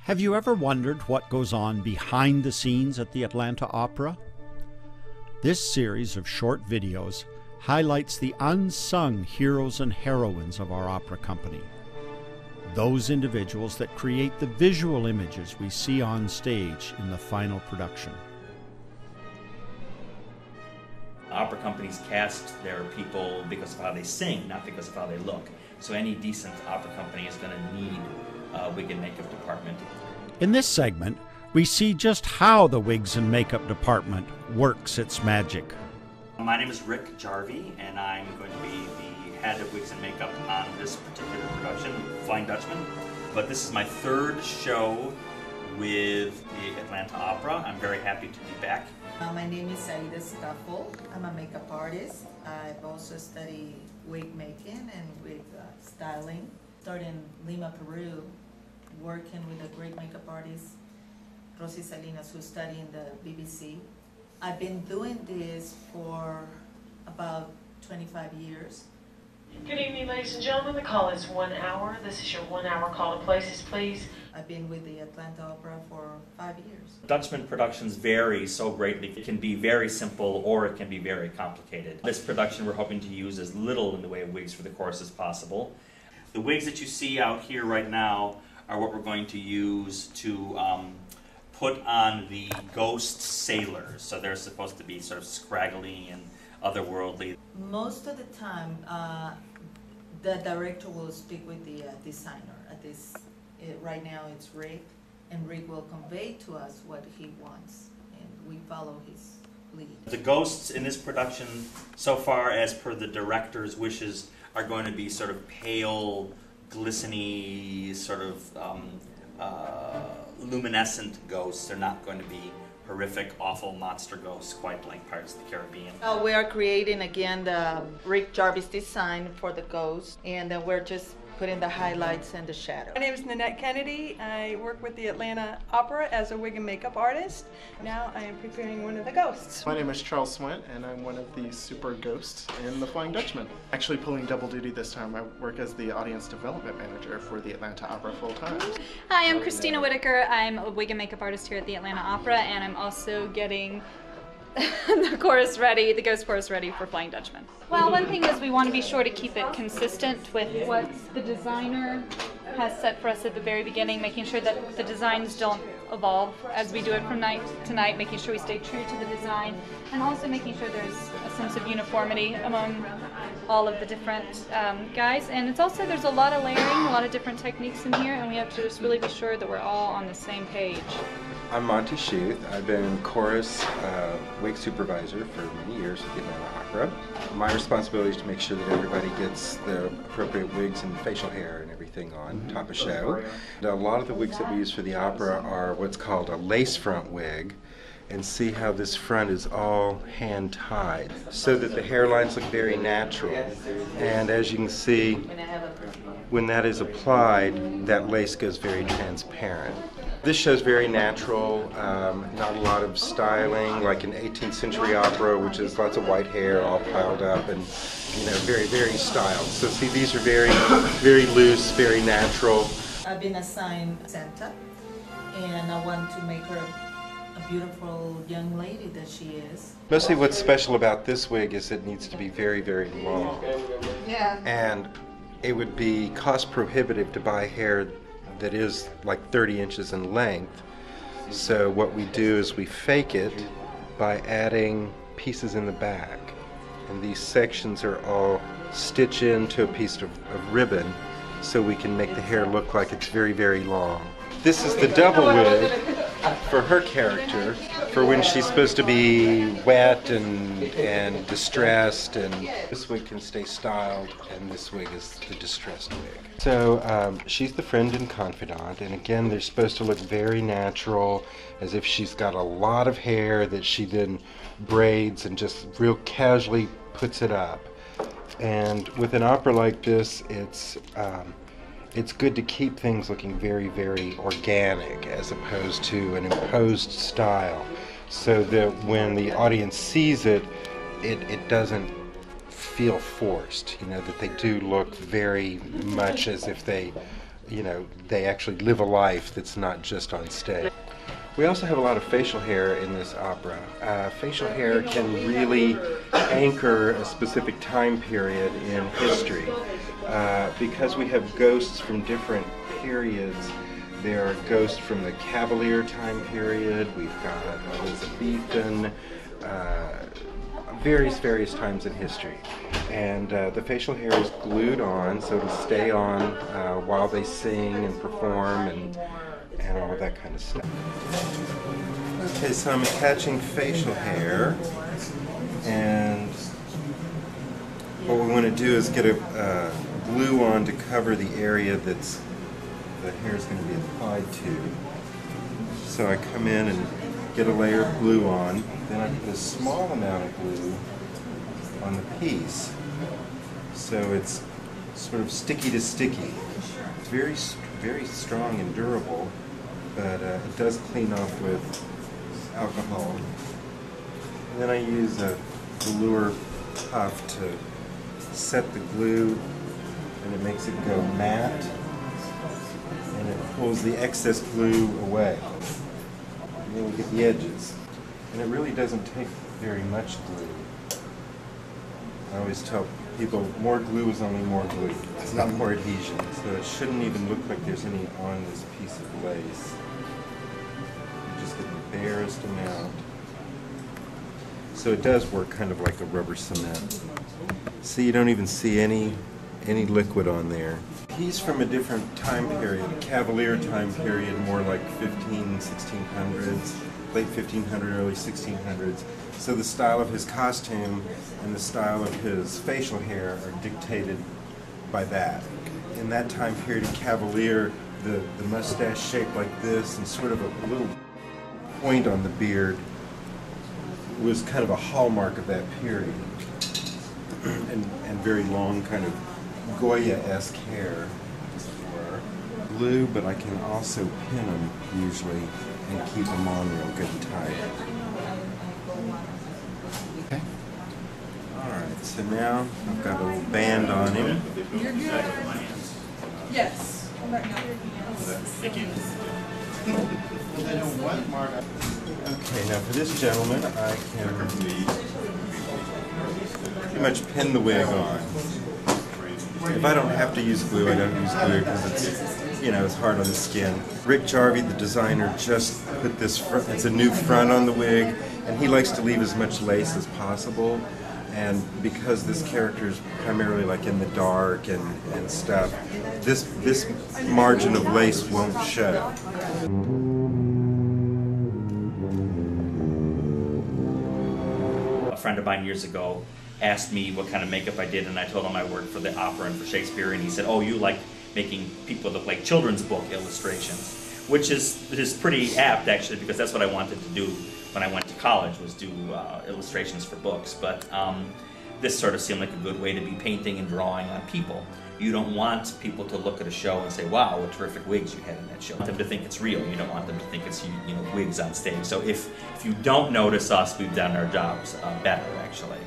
Have you ever wondered what goes on behind the scenes at the Atlanta Opera? This series of short videos highlights the unsung heroes and heroines of our opera company. Those individuals that create the visual images we see on stage in the final production. Opera companies cast their people because of how they sing, not because of how they look. So any decent opera company is going to need a wig and makeup department. In this segment, we see just how the wigs and makeup department works its magic. My name is Rick Jarvie, and I'm going to be the head of wigs and makeup on this particular production, Flying Dutchman. But this is my third show with the Atlanta Opera. I'm very happy to be back. My name is Saida Scuffle. I'm a makeup artist. I've also studied wig making and wig styling. Started in Lima, Peru, working with a great makeup artist, Rosy Salinas, who studied in the BBC. I've been doing this for about 25 years. Good evening, ladies and gentlemen. The call is 1 hour. This is your 1 hour call to places, please. I've been with the Atlanta Opera for 5 years. Dutchman productions vary so greatly. It can be very simple or it can be very complicated. This production we're hoping to use as little in the way of wigs for the chorus as possible. The wigs that you see out here right now are what we're going to use to put on the ghost sailors. So they're supposed to be sort of scraggly and otherworldly. Most of the time, the director will speak with the designer. Right now it's Rick, and Rick will convey to us what he wants, and we follow his lead. The ghosts in this production, so far as per the director's wishes, are going to be sort of pale, glistening, sort of luminescent ghosts. They're not going to be horrific, awful monster ghosts quite like Pirates of the Caribbean. We are creating again the Rick Jarvis design for the ghost, and then we're just putting the highlights and the shadow. My name is Nanette Kennedy. I work with the Atlanta Opera as a wig and makeup artist. Now I am preparing one of the ghosts. My name is Charles Swint, and I'm one of the super ghosts in the Flying Dutchman. Actually pulling double duty this time. I work as the audience development manager for the Atlanta Opera full-time. Hi, I'm Christina Whitaker. I'm a wig and makeup artist here at the Atlanta Opera, and I'm also getting the chorus ready, the ghost chorus ready for Flying Dutchman. Well, one thing is we want to be sure to keep it consistent with what the designer has set for us at the very beginning, making sure that the designs don't evolve as we do it from night to night, making sure we stay true to the design, and also making sure there's a sense of uniformity among all of the different guys. And it's also, there's a lot of layering, a lot of different techniques in here, and we have to just really be sure that we're all on the same page. I'm Monty Schuth. I've been chorus wig supervisor for many years at the Atlanta Opera. My responsibility is to make sure that everybody gets the appropriate wigs and facial hair and everything on top of show. Now, a lot of the wigs that we use for the opera are what's called a lace front wig, and see how this front is all hand tied so that the hairlines look very natural. And as you can see, when that is applied, that lace goes very transparent. This show's very natural, not a lot of styling like an 18th century opera, which is lots of white hair all piled up and, you know, very, very styled. So see, these are very, very loose, very natural. I've been assigned Santa, and I want to make her a beautiful young lady that she is. Mostly what's special about this wig is it needs to be very, very long. Yeah. And it would be cost prohibitive to buy hair that is like 30 inches in length. So what we do is we fake it by adding pieces in the back. And these sections are all stitched into a piece of ribbon so we can make the hair look like it's very, very long. This is the double wig for her character, for when she's supposed to be wet and distressed, and this wig can stay styled, and this wig is the distressed wig. So she's the friend and confidant, and again they're supposed to look very natural, as if she's got a lot of hair that she then braids and just real casually puts it up. And with an opera like this, it's good to keep things looking very, very organic as opposed to an imposed style, so that when the audience sees it, it doesn't feel forced, you know, that they do look very much as if they they actually live a life that's not just on stage. We also have a lot of facial hair in this opera. Facial hair can really anchor a specific time period in history. Because we have ghosts from different periods, there are ghosts from the Cavalier time period, we've got Elizabethan, various times in history. And the facial hair is glued on, so it'll stay on while they sing and perform and all of that kind of stuff. Okay, so I'm attaching facial hair, and what we want to do is get a glue on to cover the area that's the hair is going to be applied to. So I come in and get a layer of glue on, then I put a small amount of glue on the piece, so it's sort of sticky to sticky. It's very strong and durable, but it does clean off with alcohol. And then I use a velour puff to set the glue, and it makes it go matte, and it pulls the excess glue away. And then we get the edges. And it really doesn't take very much glue. I always tell people more glue is only more glue. It's not more adhesion. So it shouldn't even look like there's any on this piece of lace. You just get the barest amount. So it does work kind of like a rubber cement. See, you don't even see any liquid on there. He's from a different time period, a Cavalier time period, more like 1600s, late 1500s, early 1600s. So the style of his costume and the style of his facial hair are dictated by that. In that time period, in Cavalier, the mustache shaped like this and sort of a little point on the beard was kind of a hallmark of that period. and very long kind of Goya-esque hair. Glue, but I can also pin them usually and keep them on real good and tight. Okay. Alright, so now I've got a little band on him. You're good. Yes. Thank you. Okay, now for this gentleman, I can pretty much pin the wig on. If I don't have to use glue, I don't use glue because it's hard on the skin. Rick Jarvie, the designer, just put this front, it's a new front on the wig, and he likes to leave as much lace as possible. And because this character is primarily like in the dark and stuff, this margin of lace won't show. A friend of mine years ago asked me what kind of makeup I did, and I told him I worked for the opera and for Shakespeare, and he said, "Oh, you like making people look like children's book illustrations," which is pretty apt actually, because that's what I wanted to do when I went to college, was do illustrations for books. But this sort of seemed like a good way to be painting and drawing on people. You don't want people to look at a show and say, "Wow, what terrific wigs you had in that show." You want them to think it's real. You don't want them to think it's wigs on stage. So if you don't notice us, we've done our jobs better actually.